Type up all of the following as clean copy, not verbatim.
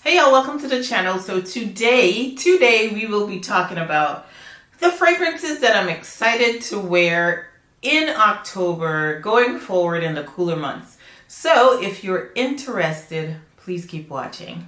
Hey y'all, welcome to the channel. So today we will be talking about the fragrances that I'm excited to wear in October going forward in the cooler months. So if you're interested, please keep watching.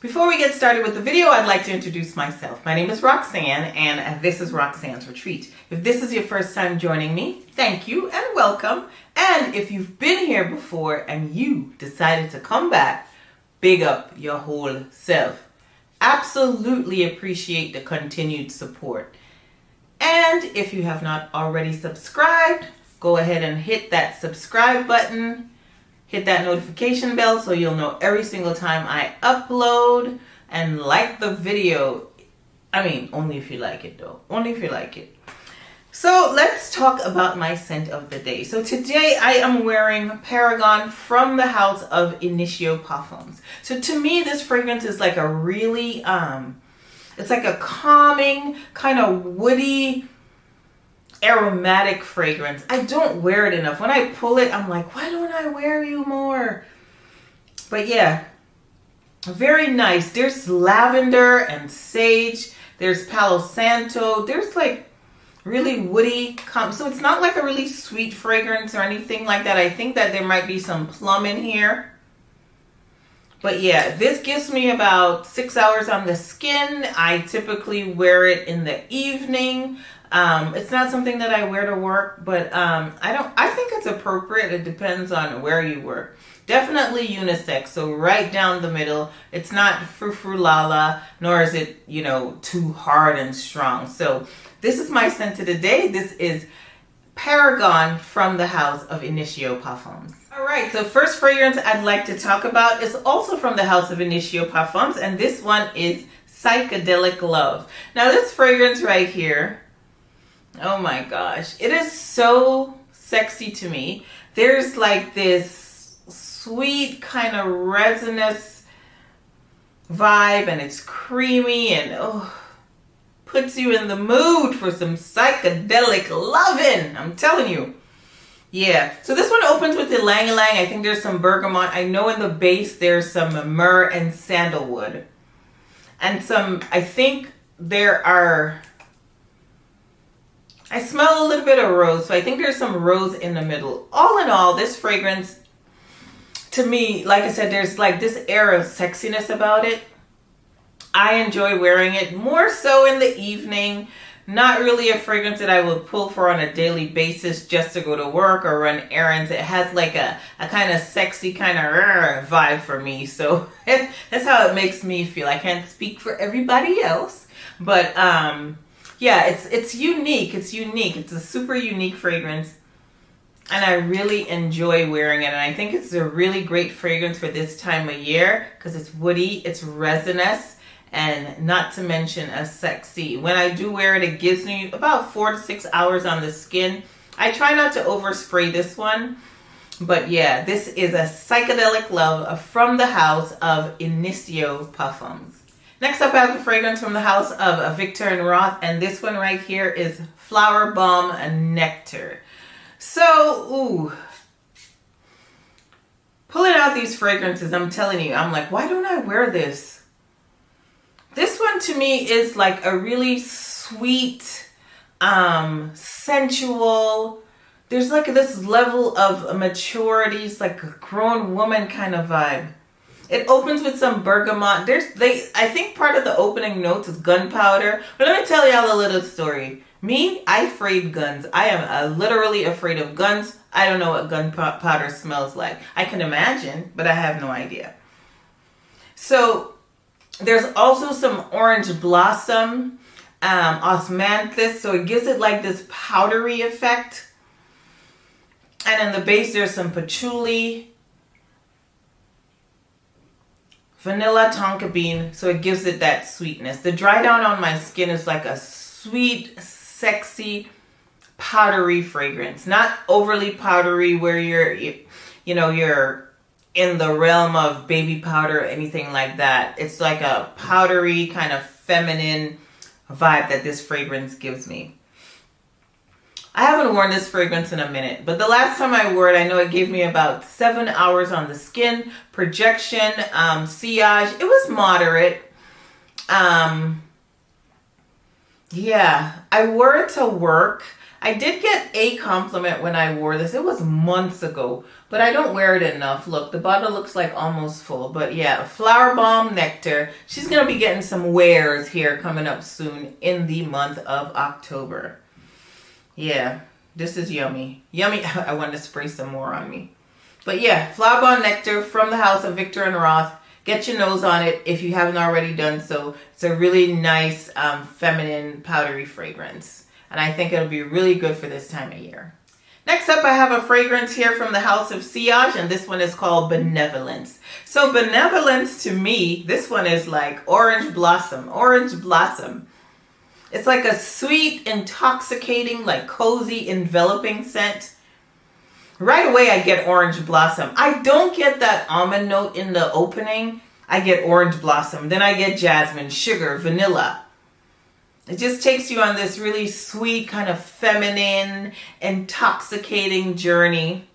Before we get started with the video, I'd like to introduce myself. My name is Roxanne, and this is Roxanne's Retreat. If this is your first time joining me, thank you and welcome. And if you've been here before and you decided to come back, big up your whole self. Absolutely appreciate the continued support. And if you have not already subscribed, go ahead and hit that subscribe button. Hit that notification bell so you'll know every single time I upload, and like the video. I mean, only if you like it though. Only if you like it. So let's talk about my scent of the day. So today I am wearing Paragon from the house of Initio Parfums. So to me, this fragrance is like a really, it's like a calming, kind of woody, aromatic fragrance. I don't wear it enough. When I pull it, I'm like, why don't I wear you more? But yeah, very nice. There's lavender and sage. There's Palo Santo. There's like really woody. So it's not like a really sweet fragrance or anything like that. I think that there might be some plum in here. But yeah, this gives me about 6 hours on the skin. I typically wear it in the evening. It's not something that I wear to work, but I think it's appropriate. It depends on where you work. Definitely unisex, so right down the middle. It's not frou-frou lala, nor is it, too hard and strong. So this is my scent of the day. This is Paragon from the house of Initio Parfums. All right, so first fragrance I'd like to talk about is also from the house of Initio Parfums, and this one is Psychedelic Love. Now this fragrance right here, oh my gosh, it is so sexy to me. There's like this sweet kind of resinous vibe, and it's creamy and puts you in the mood for some psychedelic loving. I'm telling you. Yeah, so this one opens with the Ylang Ylang. I think there's some bergamot. I know in the base there's some myrrh and sandalwood. And I think there are, I smell a little bit of rose, so I think there's some rose in the middle. All in all, this fragrance, to me, like I said, there's like this air of sexiness about it. I enjoy wearing it more so in the evening. Not really a fragrance that I would pull for on a daily basis just to go to work or run errands. It has like a kind of sexy kind of vibe for me. So that's how it makes me feel. I can't speak for everybody else, but yeah, it's unique. It's unique. It's a super unique fragrance, and I really enjoy wearing it. And I think it's a really great fragrance for this time of year because it's woody, it's resinous, and not to mention a sexy. When I do wear it, it gives me about 4 to 6 hours on the skin. I try not to overspray this one, but yeah, this is a Psychedelic Love from the house of Initio Parfums. Next up, I have a fragrance from the house of Victor and Roth, and this one right here is Flower Bomb and Nectar. So, pulling out these fragrances, I'm telling you, I'm like, why don't I wear this? This one to me is like a really sweet, sensual. There's like this level of maturity. It's like a grown woman kind of vibe. It opens with some bergamot. I think part of the opening notes is gunpowder. But let me tell y'all a little story. Me, I afraid guns. I am literally afraid of guns. I don't know what gunpowder smells like. I can imagine, but I have no idea. So there's also some orange blossom, osmanthus. So it gives it like this powdery effect. And in the base, there's some patchouli, vanilla tonka bean, so it gives it that sweetness. The dry down on my skin is like a sweet, sexy, powdery fragrance. Not overly powdery where you're in the realm of baby powder or anything like that. It's like a powdery kind of feminine vibe that this fragrance gives me. I haven't worn this fragrance in a minute, but the last time I wore it, I know it gave me about 7 hours on the skin. Projection, sillage, it was moderate. Yeah, I wore it to work. I did get a compliment when I wore this. It was months ago, but I don't wear it enough. Look, the bottle looks like almost full, but yeah, Flower Bomb Nectar. She's going to be getting some wears here coming up soon in the month of October. Yeah, this is yummy. Yummy. I want to spray some more on me. But yeah, Flower Bomb Nectar from the house of Viktor and Roth. Get your nose on it if you haven't already done so. It's a really nice, feminine, powdery fragrance. And I think it'll be really good for this time of year. Next up, I have a fragrance here from the house of Sillage, and this one is called Benevolence. So Benevolence, to me, this one is like orange blossom. Orange blossom. It's like a sweet, intoxicating, like cozy, enveloping scent. Right away, I get orange blossom. I don't get that almond note in the opening. I get orange blossom. Then I get jasmine, sugar, vanilla. It just takes you on this really sweet, kind of feminine, intoxicating journey.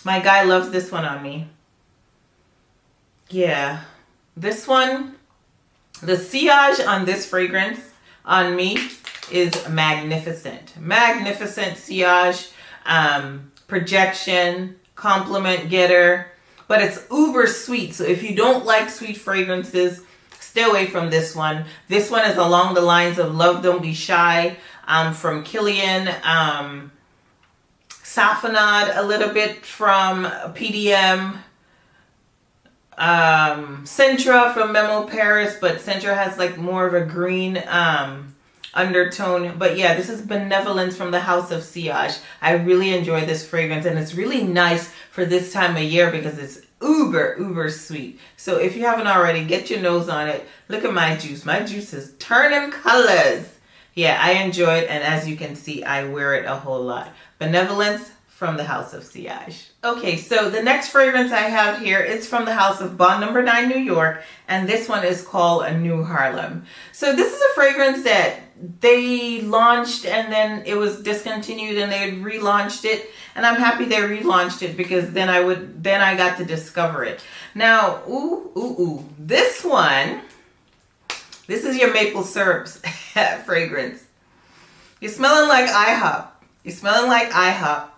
My guy loves this one on me. Yeah. This one, the sillage on this fragrance on me is magnificent. Magnificent sillage, projection, compliment getter, but it's uber sweet. So if you don't like sweet fragrances, stay away from this one. This one is along the lines of Love Don't Be Shy from Kilian, Safonade a little bit from PDM, Centra from Memo Paris, but Centra has like more of a green undertone. But yeah, this is Benevolence from the house of Sillage. I really enjoy this fragrance, and it's really nice for this time of year because it's uber sweet. So if you haven't already, get your nose on it. Look at my juice. My juice is turning colors. Yeah, I enjoy it, and as you can see, I wear it a whole lot. Benevolence from the house of Sillage. Okay, so the next fragrance I have here is from the house of Bond Number 9 New York, and this one is called a New Harlem. So this is a fragrance that they launched and then it was discontinued and they relaunched it, and I'm happy they relaunched it because then I got to discover it. Now, this one, this is your maple syrups fragrance. You're smelling like IHOP. You're smelling like IHOP.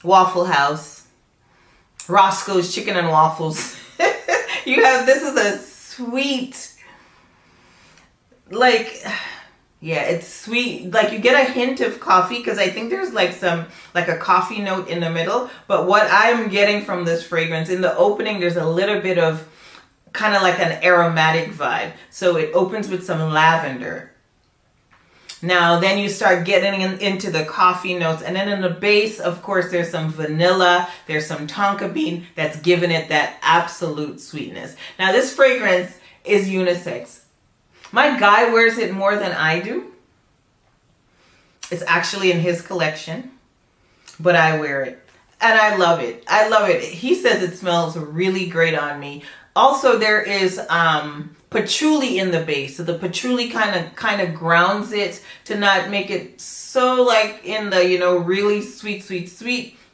Waffle House, Roscoe's Chicken and Waffles. This is a sweet, like, yeah, it's sweet. Like you get a hint of coffee because I think there's like a coffee note in the middle. But what I'm getting from this fragrance, in the opening, there's a little bit of kind of like an aromatic vibe. So it opens with some lavender. Now, then you start getting into the coffee notes. And then in the base, of course, there's some vanilla. There's some tonka bean that's giving it that absolute sweetness. Now, this fragrance is unisex. My guy wears it more than I do. It's actually in his collection, but I wear it. And I love it. I love it. He says it smells really great on me. Also, there is patchouli in the base. So the patchouli kind of grounds it to not make it so like in the, really sweet,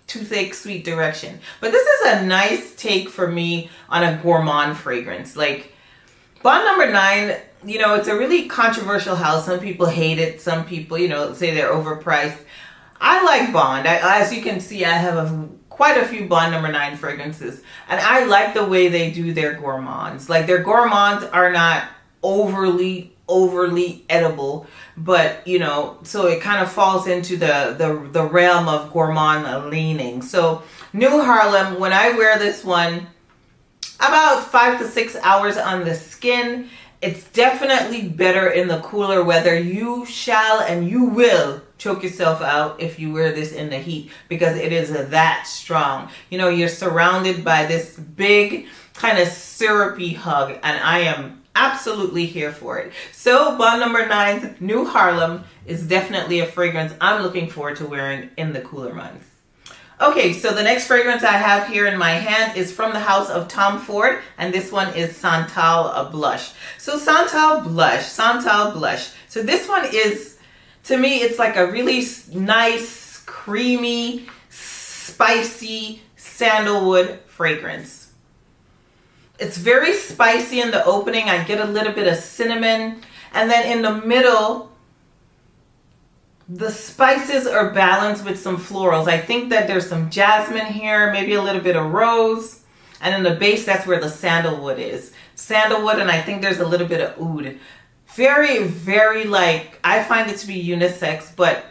toothache sweet direction. But this is a nice take for me on a gourmand fragrance. Like Bond Number 9, it's a really controversial house. Some people hate it. Some people, say they're overpriced. I like Bond. As you can see, I have quite a few Bond Number 9 fragrances, and I like the way they do their gourmands. Like their gourmands are not overly edible, but so it kind of falls into the realm of gourmand leaning. So New Harlem, when I wear this one, about 5 to 6 hours on the skin. It's definitely better in the cooler weather. You shall and you will choke yourself out if you wear this in the heat because it is that strong. You're surrounded by this big kind of syrupy hug, and I am absolutely here for it. So Bond Number 9's New Harlem is definitely a fragrance I'm looking forward to wearing in the cooler months. Okay, so the next fragrance I have here in my hand is from the house of Tom Ford, and this one is SANTAL Blush. So SANTAL Blush. So this one is, to me, it's like a really nice, creamy, spicy sandalwood fragrance. It's very spicy in the opening. I get a little bit of cinnamon, and then in the middle, the spices are balanced with some florals. I think that there's some jasmine here, maybe a little bit of rose. And in the base, that's where the sandalwood is. Sandalwood, and I think there's a little bit of oud. Very, very like, I find it to be unisex, but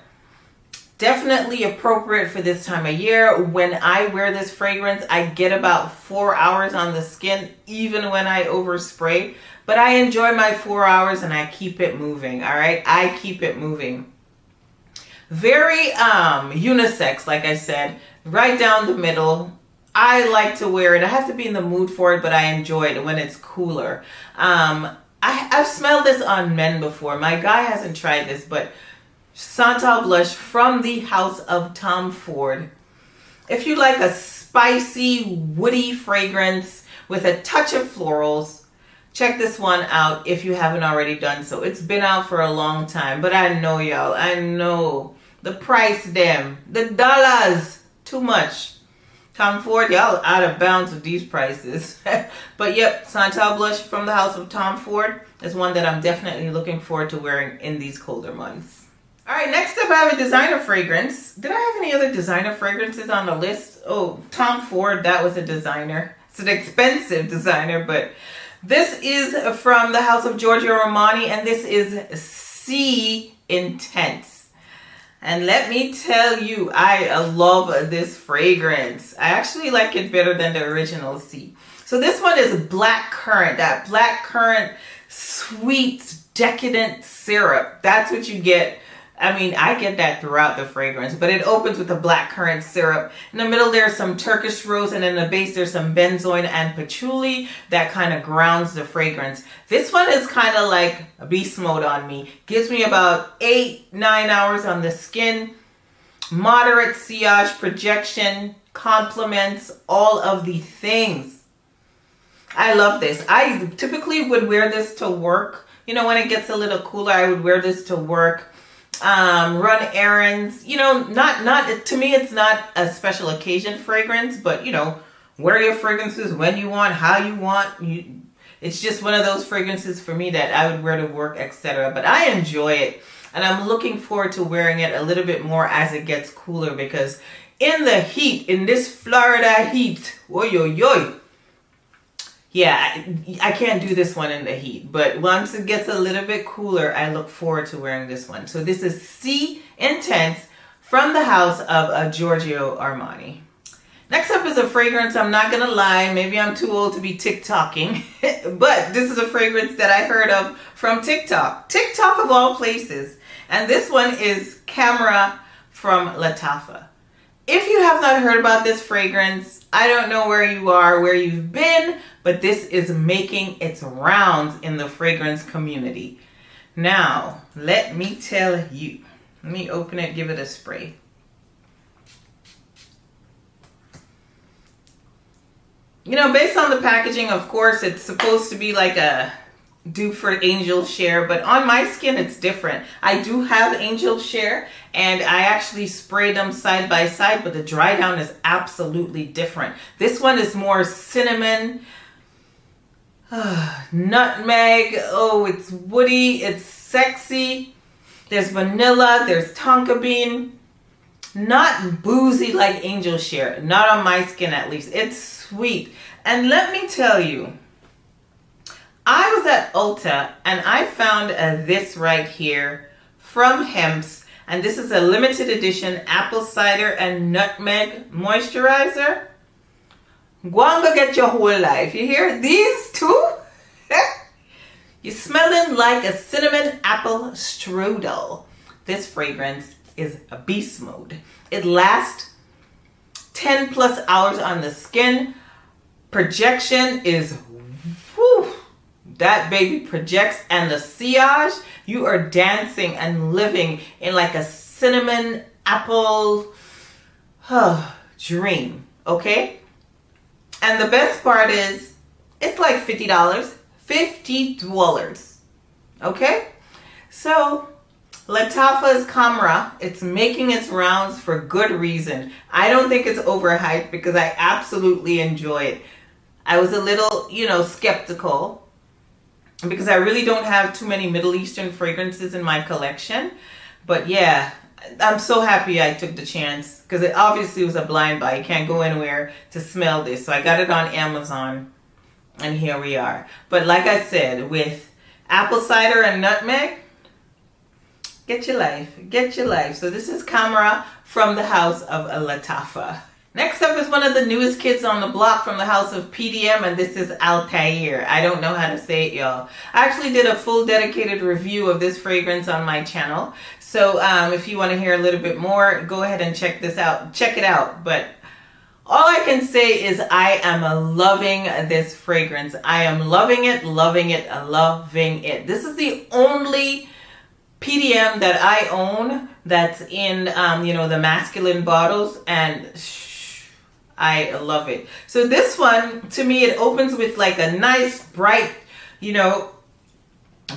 definitely appropriate for this time of year. When I wear this fragrance, I get about 4 hours on the skin, even when I overspray. But I enjoy my 4 hours and I keep it moving, all right? I keep it moving. Very unisex, like I said, right down the middle. I like to wear it. I have to be in the mood for it, but I enjoy it when it's cooler. I've smelled this on men before. My guy hasn't tried this, but SANTAL Blush from the house of Tom Ford. If you like a spicy, woody fragrance with a touch of florals, check this one out if you haven't already done so. It's been out for a long time, but I know y'all, I know the price them, the dollars, too much. Tom Ford, y'all out of bounds with these prices. But yep, SANTAL Blush from the house of Tom Ford is one that I'm definitely looking forward to wearing in these colder months. All right, next up I have a designer fragrance. Did I have any other designer fragrances on the list? Oh, Tom Ford, that was a designer. It's an expensive designer, but this is from the house of Giorgio Armani, and this is Sea Intense. And let me tell you, I love this fragrance. I actually like it better than the original Sea. So this one is black currant, that black currant, sweet, decadent syrup. That's what you get. I mean, I get that throughout the fragrance, but it opens with the black currant syrup. In the middle, there's some Turkish rose, and in the base, there's some benzoin and patchouli that kind of grounds the fragrance. This one is kind of like a beast mode on me. Gives me about 8-9 hours on the skin. Moderate sillage, projection, complements, all of the things. I love this. I typically would wear this to work. You know, when it gets a little cooler, I would wear this to work. Run errands, you know, not to me, it's not a special occasion fragrance, but you know, wear your fragrances when you want, how you want. It's just one of those fragrances for me that I would wear to work, etc. But I enjoy it, and I'm looking forward to wearing it a little bit more as it gets cooler, because in the heat, in this Florida heat, oy. Yeah, I can't do this one in the heat, but once it gets a little bit cooler, I look forward to wearing this one. So this is Sea Intense from the house of Giorgio Armani. Next up is a fragrance, I'm not going to lie, maybe I'm too old to be TikToking, but this is a fragrance that I heard of from TikTok. TikTok of all places. And this one is KHAMRAH from Lattafa. If you have not heard about this fragrance, I don't know where you are, where you've been, but this is making its rounds in the fragrance community. Now, let me tell you. Let me open it, give it a spray. You know, based on the packaging, of course, it's supposed to be like a dupe for Angel Share, but on my skin, it's different. I do have Angel Share, and I actually spray them side by side, but the dry down is absolutely different. This one is more cinnamon, nutmeg. Oh, it's woody, it's sexy. There's vanilla, there's tonka bean. Not boozy like Angel Share, not on my skin at least. It's sweet. And let me tell you, I was at Ulta and I found this right here from Hemp's, and this is a limited edition apple cider and nutmeg moisturizer. Go and go get your whole life. You hear these two? You're smelling like a cinnamon apple strudel. This fragrance is a beast mode. It lasts 10 plus hours on the skin. Projection is whew, that baby projects, and the sillage, you are dancing and living in like a cinnamon apple, dream, okay? And the best part is, it's like $50. $50, okay? So, Lattafa's KHAMRAH, it's making its rounds for good reason. I don't think it's overhyped because I absolutely enjoy it. I was a little, skeptical because I really don't have too many Middle Eastern fragrances in my collection. But yeah, I'm so happy I took the chance because it obviously was a blind buy. You can't go anywhere to smell this. So I got it on Amazon and here we are. But like I said, with apple cider and nutmeg, get your life. Get your life. So this is KHAMRAH from the house of Lattafa. Next up is one of the newest kids on the block from the house of PDM, and this is ALTHAIR. I don't know how to say it, y'all. I actually did a full dedicated review of this fragrance on my channel. So if you want to hear a little bit more, go ahead and check this out. Check it out. But all I can say is I am loving this fragrance. I am loving it, loving it, loving it. This is the only PDM that I own that's in, the masculine bottles, and I love it. So this one, to me, it opens with like a nice, bright,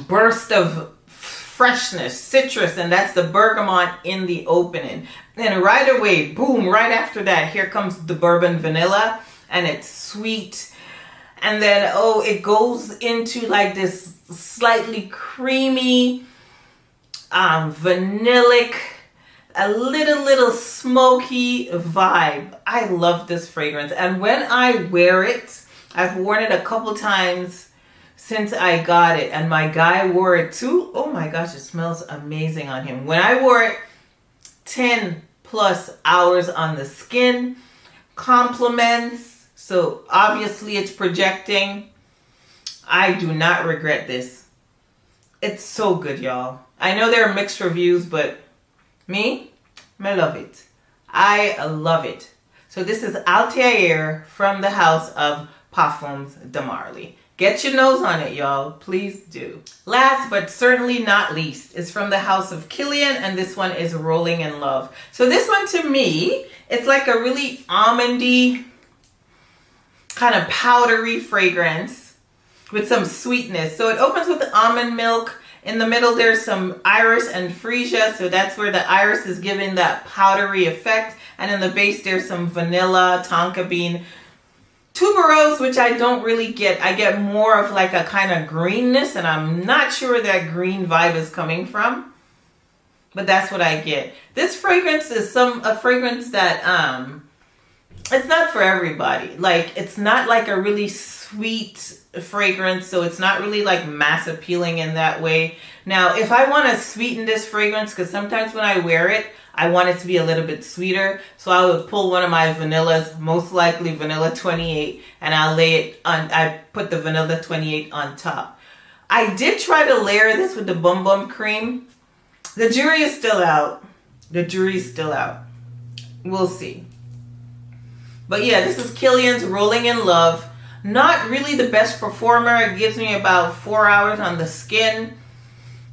burst of freshness, citrus, and that's the bergamot in the opening. And right away, boom, right after that, here comes the bourbon vanilla, and it's sweet. And then, it goes into like this slightly creamy, vanillic, a little smoky vibe. I love this fragrance, and when I wear it, I've worn it a couple times since I got it, and my guy wore it too. Oh my gosh, it smells amazing on him. When I wore it, 10 plus hours on the skin, compliments, so obviously it's projecting. I do not regret this. It's so good, y'all. I know there are mixed reviews, but me, I love it. I love it. So this is ALTHAIR from the house of Parfums de Marley. Get your nose on it, y'all. Please do. Last but certainly not least is from the house of Kilian, and this one is Rolling in Love. So this one, to me, it's like a really almondy, kind of powdery fragrance with some sweetness. So it opens with the almond milk. In the middle, there's some iris and freesia, so that's where the iris is giving that powdery effect. And in the base, there's some vanilla, tonka bean, tuberose, which I don't really get. I get more of like a kind of greenness, and I'm not sure where that green vibe is coming from, but that's what I get. This fragrance is a fragrance that it's not for everybody. Like, it's not like a really sweet fragrance, so it's not really like mass appealing in that way. Now, if I want to sweeten this fragrance, because sometimes when I wear it, I want it to be a little bit sweeter, so I would pull one of my vanillas, most likely vanilla 28, and I'll lay it on. I put the vanilla 28 on top. I did try to layer this with the Bum Bum cream. The jury is still out. The jury's still out. We'll see. But yeah, this is Kilian's Rolling in Love. Not really the best performer. It gives me about 4 hours on the skin.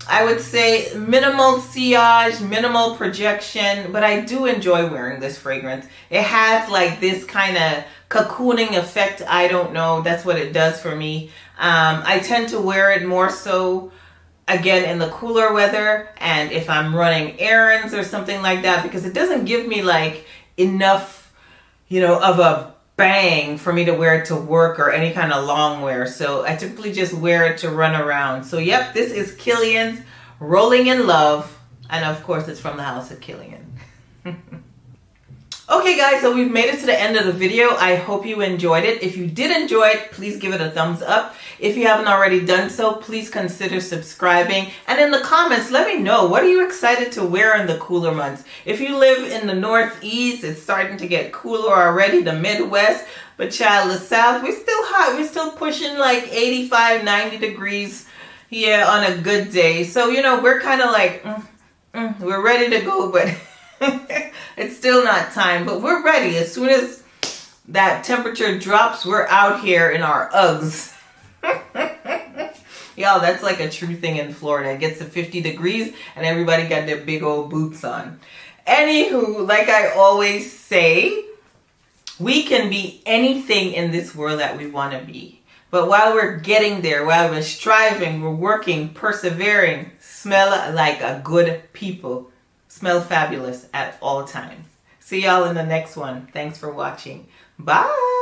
I would say minimal sillage, minimal projection, but I do enjoy wearing this fragrance. It has like this kind of cocooning effect. I don't know. That's what it does for me. I tend to wear it more so, again, in the cooler weather, and if I'm running errands or something like that, because it doesn't give me like enough, of a bang for me to wear it to work or any kind of long wear. So I typically just wear it to run around. So yep, this is Kilian's Rolling in Love, and of course it's from the house of Kilian. Okay guys, so we've made it to the end of the video. I hope you enjoyed it. If you did enjoy it, please give it a thumbs up. If you haven't already done so, please consider subscribing. And in the comments, let me know, what are you excited to wear in the cooler months? If you live in the Northeast, it's starting to get cooler already, the Midwest. But child, the South, we're still hot. We're still pushing like 85, 90 degrees here on a good day. So, we're kind of like, we're ready to go, but it's still not time. But we're ready. As soon as that temperature drops, we're out here in our Uggs. Y'all, that's like a true thing in Florida. It gets to 50 degrees and everybody got their big old boots on. Anywho, like I always say, We can be anything in this world that we want to be. But while we're getting there, while we're striving, we're working, persevering, smell like a good people. Smell fabulous at all times. See y'all in the next one. Thanks for watching. Bye.